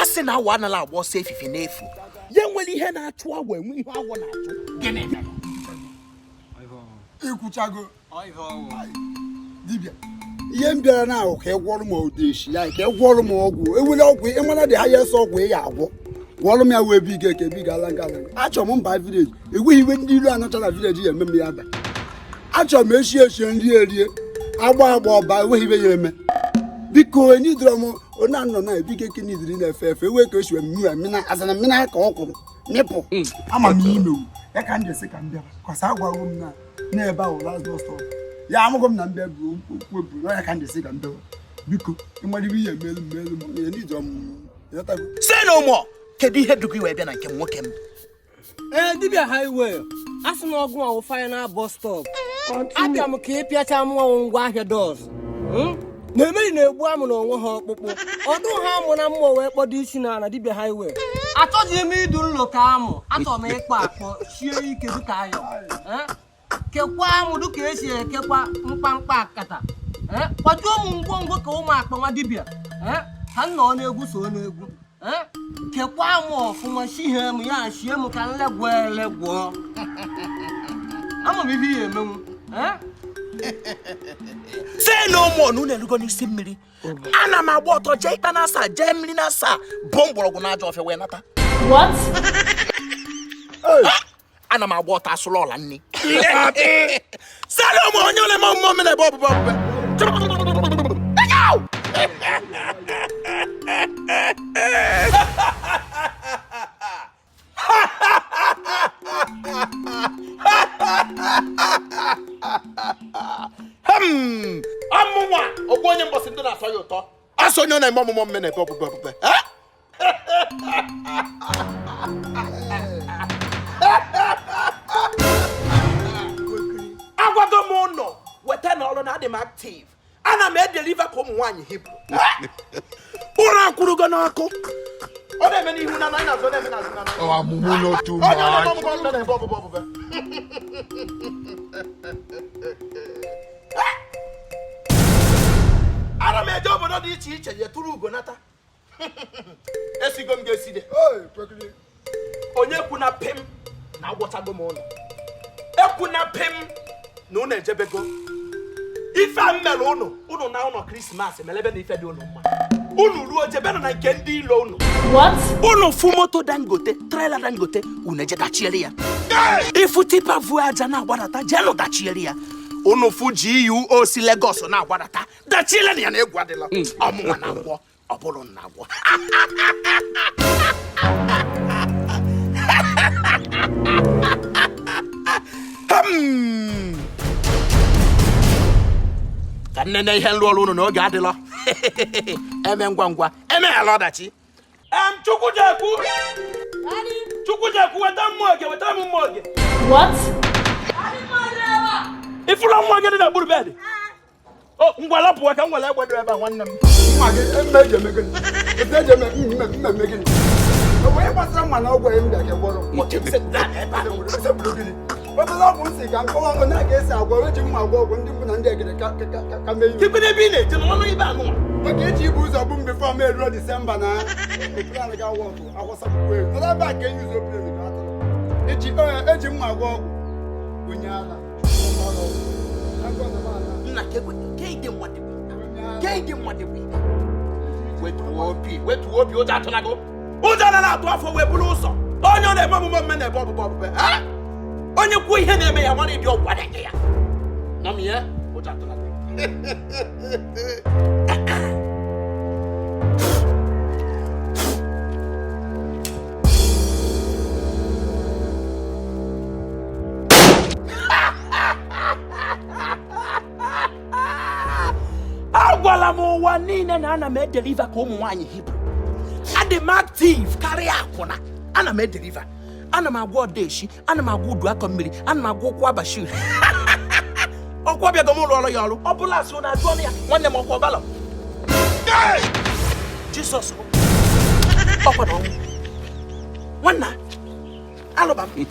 Ase na wa na la wo safe fi na efu. Ye nwere ihe na atu awo enwe ihe awo na atu. Gene na. Ikuchago. Dibia. Ihe mbiara na ahụ ka egwọrọ m ODESHI ya ka egwọrọ m ọgwụ ewele ọgwụ ịmana dị highest ọgwụ ya agwọ gwọrọ m ya wee bi ike ka bi gala ngala achọrọ m mba village enweghị iwe ndị ilu anọcha na village ya eme m ya ba achọrọ m echi nri erie agba ọba enweghị ibe ya eme biko onye idoro m onye anọ na ebi ike nidiri na-efe efe ewe ka o shiwe mmiri amina azana mmina ka ọ kwụrụ mịpụ ama m imewu ya ka m jesi ka m bịa kwasa agwago m na ebe ahụ last bus stop ya amụgo m na mbe bụ okwu ya ka m jesi ka m bịa biko ịmara ibe ihe melu m ya ndị idoro m yọtago say no more kedu ihe dugu iwe bịa na nke nwoke m Dibia highway asị na ọgụ ahụ final bus stop abịa m ka ịpịacha m ngwa ahịa doors na-emeri na-egbu amụ na onwe ha ọkpụkpụ ọdụ ha amụ na mmụọ wee kpọdo isi na Dibia highway achọghị m idu nlo ka amụ achọrọ m ịkpọ akpọ sie ike dịka ayọ kekwa amụ dịka esi ekekwa mkpamkpa akata kwajuo m ngwongwo ka ụmụ akpa nwa dibia ka m nọ n'egwu so n'egwu kekwa amụ ọfụma shie m ya shie m ka nlegwọ ama m ihe ya emenwu say no more na unu elugo n'isi mmiri ana m agba ọtọ jee ikpe na-asa jee mmiri na-asa bụ mgbọrọgwụ na aja ọfịa wee nata What? ana m agba ọtọ asụlụ ọla nni say no more onye ole ma mmụọ mmiri ebe ọbụbụ amụnwa ogbu onye mbọsị ndị na-atọ ya ụtọ asọ onye ọ na-eme ọmụmụ mme na-ebe ọbụbụ agwago m ụlọ weta na ọrụ na adị m active ana m edeliva ka ụmụ nwaanyị Hibru ụra akwụrụgo n'ọkụ ọ na-eme n'ihu na anaghị azụ na-eme n'azụ na anaghị amụmụ n'otu onye na-eme ọmụmụ mme na-ebe ọbụbụ ana m eje obodo dị iche iche ya tụrụ ugo nata esigo m ga-eside onye kwu na pim na agwọtago m ụlọ ekwu na pim na ụnụ ejebego ife a mmere ụnụ na ụlọ krismas melebe na ife dị ụnụ mma ụnụ ruo jebenụ na nke ndị ilo ụnụ ụnụ fu moto dangote trailer dangote ụnụ eje dachiere ya ifu tipa vu aja na-agbadata jenụ dachiere ya ụnụ fu GUO si Lagos na-agbadata dachiere na ya na egwu adịla ọmụnwa na agwọ ọ bụrụ na agwọ ka nnene ihe nrụ ọrụ ụnụ n'oge adịla eme ngwa emeghela ọdachi Chukwujekwu weta mmụọ oge What? ifuru mmụọ gị dị na gburu bedị ngwa lapụwa ka m nwere egbe dị ebe a nwanne m onye gbasara mma na ọgwụ m bịa ka gwọrọ obere ọgwụ nsị ka nkọwa ọgwụ na-aga esi agwọ eji mma agwọ ọgwụ ndị mbụ na ndị egede ka mee iwu ebe ị na-eje n'ọnụ ibe anụnwa maka eji ibu ụzọ bụ mgbe fọm eruo Disemba na plan ga wọkụ agwọsapụkwa ego n'ebe a ka enyi ụzọ plan ga-atụrụ eji mma agwọ ọgwụ onye ala nna keide mmadụ wetuo obi ụjọ atụlago ụjọ na-atụ afọ wee bụrụ ụzọ onye ọ na-eme ọmụmụ mme na-ebe ọbụbụ onye kwuo ihe na-eme ya mara ịdị ọgwụ adịghị ya nọ m ya ụjọ atụlago agwala m ụwa niile na ana m edeliva ka ụmụ nwaanyị Hibru adị m active karịa akwụna ana m edeliva ana m agwa ODESHI ana m agwa udu akọ mmiri ana m agwa ụkwụ abashir ọkwa bịago m ụlọ ọrụ ya ọrụ ọ bụla asị na ajụ ọnụ ya nwanne m ọkwa ọbalọ Jisọs ọkwa na ọnwụ nwanna alụba m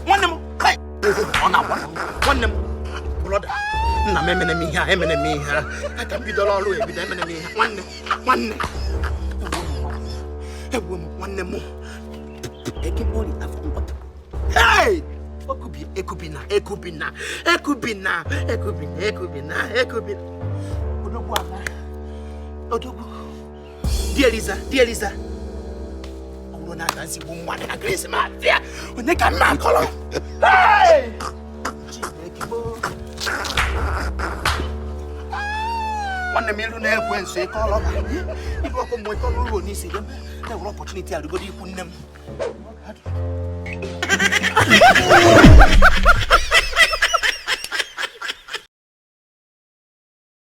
nwanne m ọ na-agwa nwanne m brọda na m emene m ihe a emene m ihe a aka m bidoro ọrụ ebido emene m ihe nwanne egwu m nwanne m ekebori afọ mkpọtụ hey ekubina odogwu ala odogwu di Eliza ọwụrụ na aga nsigbu mmadụ na Grace ma bịa onye ka mma akọrọ hey nwanne m ilu na-ekwe nso ike ọlọba ibe ọkụ mmụ ike ọlụrụ ruo n'isi gị na-ewere ọpọchuniti arụgodo ikwu nne m